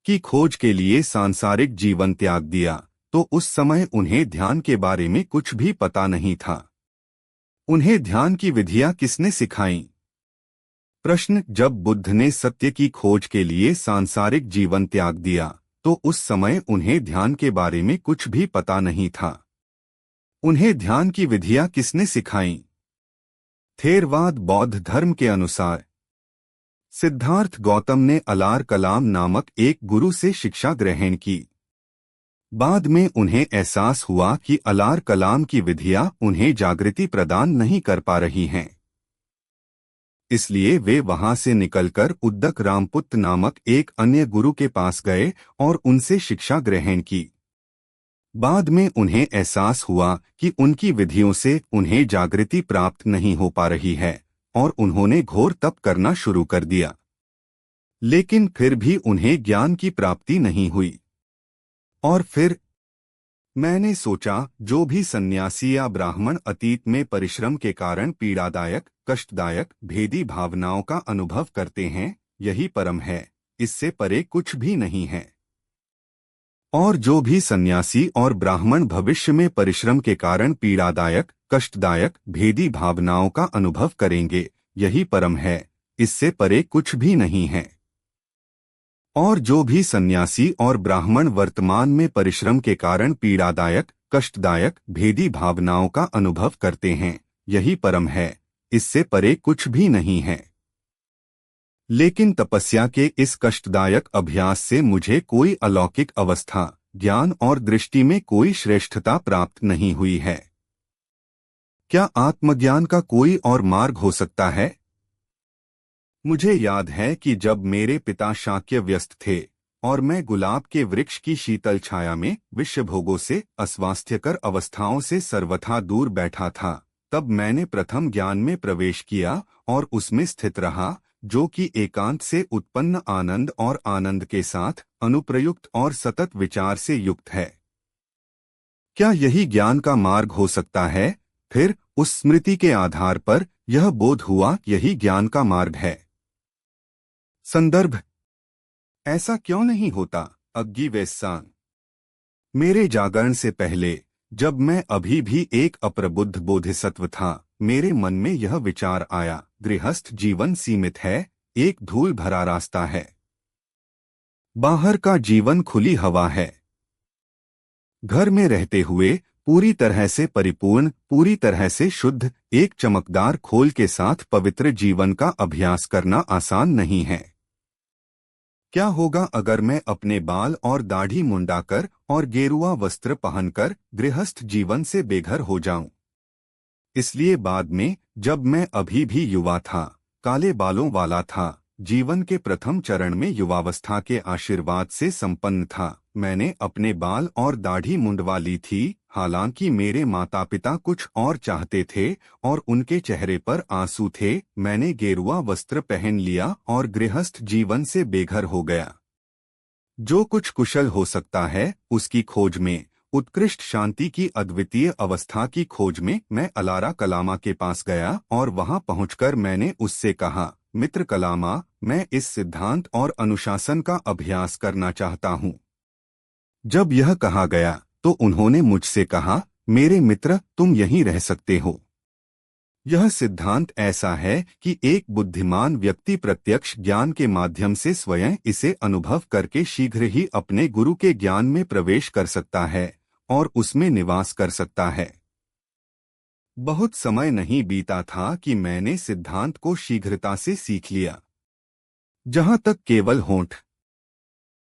की खोज के लिए सांसारिक जीवन त्याग दिया, तो उस समय उन्हें ध्यान के बारे में कुछ भी पता नहीं था। उन्हें ध्यान की विधियां किसने सिखाईं? प्रश्न। जब बुद्ध ने सत्य की खोज के लिए सांसारिक जीवन त्याग दिया, तो उस समय उन्हें ध्यान के बारे में कुछ भी पता नहीं था। उन्हें ध्यान की विधियां किसने सिखाईं? थेरवाद बौद्ध धर्म के अनुसार सिद्धार्थ गौतम ने अलार कलाम नामक एक गुरु से शिक्षा ग्रहण की। बाद में उन्हें एहसास हुआ कि अलार कलाम की विधियां उन्हें जागृति प्रदान नहीं कर पा रही हैं। इसलिए वे वहां से निकलकर उद्दक रामपुत्त नामक एक अन्य गुरु के पास गए और उनसे शिक्षा ग्रहण की। बाद में उन्हें एहसास हुआ कि उनकी विधियों से उन्हें जागृति प्राप्त नहीं हो पा रही है और उन्होंने घोर तप करना शुरू कर दिया। लेकिन फिर भी उन्हें ज्ञान की प्राप्ति नहीं हुई। और फिर मैंने सोचा, जो भी सन्यासी या ब्राह्मण अतीत में परिश्रम के कारण पीड़ादायक, कष्टदायक, भेदी भावनाओं का अनुभव करते हैं, यही परम है, इससे परे कुछ भी नहीं है। और जो भी सन्यासी और ब्राह्मण भविष्य में परिश्रम के कारण पीड़ादायक, कष्टदायक, भेदी भावनाओं का अनुभव करेंगे, यही परम है, इससे परे कुछ भी नहीं है। और जो भी सन्यासी और ब्राह्मण वर्तमान में परिश्रम के कारण पीड़ादायक, कष्टदायक, भेदी भावनाओं का अनुभव करते हैं, यही परम है, इससे परे कुछ भी नहीं है। लेकिन तपस्या के इस कष्टदायक अभ्यास से मुझे कोई अलौकिक अवस्था, ज्ञान और दृष्टि में कोई श्रेष्ठता प्राप्त नहीं हुई है। क्या आत्मज्ञान का कोई और मार्ग हो सकता है? मुझे याद है कि जब मेरे पिता शाक्य व्यस्त थे और मैं गुलाब के वृक्ष की शीतल छाया में विषयभोगों से, अस्वास्थ्यकर अवस्थाओं से सर्वथा दूर बैठा था, तब मैंने प्रथम ज्ञान में प्रवेश किया और उसमें स्थित रहा, जो कि एकांत से उत्पन्न आनंद और आनंद के साथ अनुप्रयुक्त और सतत विचार से युक्त है। क्या यही ज्ञान का मार्ग हो सकता है? फिर उस स्मृति के आधार पर यह बोध हुआ, यही ज्ञान का मार्ग है। संदर्भ। ऐसा क्यों नहीं होता? अग्गी वेस्सान। मेरे जागरण से पहले, जब मैं अभी भी एक अप्रबुद्ध बोधिसत्व था, मेरे मन में यह विचार आया, गृहस्थ जीवन सीमित है, एक धूल भरा रास्ता है। बाहर का जीवन खुली हवा है। घर में रहते हुए पूरी तरह से परिपूर्ण, पूरी तरह से शुद्ध, एक चमकदार खोल के साथ पवित्र जीवन का अभ्यास करना आसान नहीं है। क्या होगा अगर मैं अपने बाल और दाढ़ी मुंडाकर और गेरुआ वस्त्र पहनकर गृहस्थ जीवन से बेघर हो जाऊं? इसलिए बाद में, जब मैं अभी भी युवा था, काले बालों वाला था, जीवन के प्रथम चरण में युवावस्था के आशीर्वाद से संपन्न था, मैंने अपने बाल और दाढ़ी मुंडवा ली थी। हालांकि मेरे माता पिता कुछ और चाहते थे और उनके चेहरे पर आंसू थे, मैंने गेरुआ वस्त्र पहन लिया और गृहस्थ जीवन से बेघर हो गया। जो कुछ कुशल हो सकता है, उसकी खोज में, उत्कृष्ट शांति की अद्वितीय अवस्था की खोज में मैं अलारा कलामा के पास गया और वहां पहुंचकर मैंने उससे कहा, मित्र कलामा, मैं इस सिद्धांत और अनुशासन का अभ्यास करना चाहता हूं। जब यह कहा गया तो उन्होंने मुझसे कहा, मेरे मित्र, तुम यहीं रह सकते हो। यह सिद्धांत ऐसा है कि एक बुद्धिमान व्यक्ति प्रत्यक्ष ज्ञान के माध्यम से स्वयं इसे अनुभव करके शीघ्र ही अपने गुरु के ज्ञान में प्रवेश कर सकता है और उसमें निवास कर सकता है। बहुत समय नहीं बीता था कि मैंने सिद्धांत को शीघ्रता से सीख लिया। जहां तक केवल होंठ,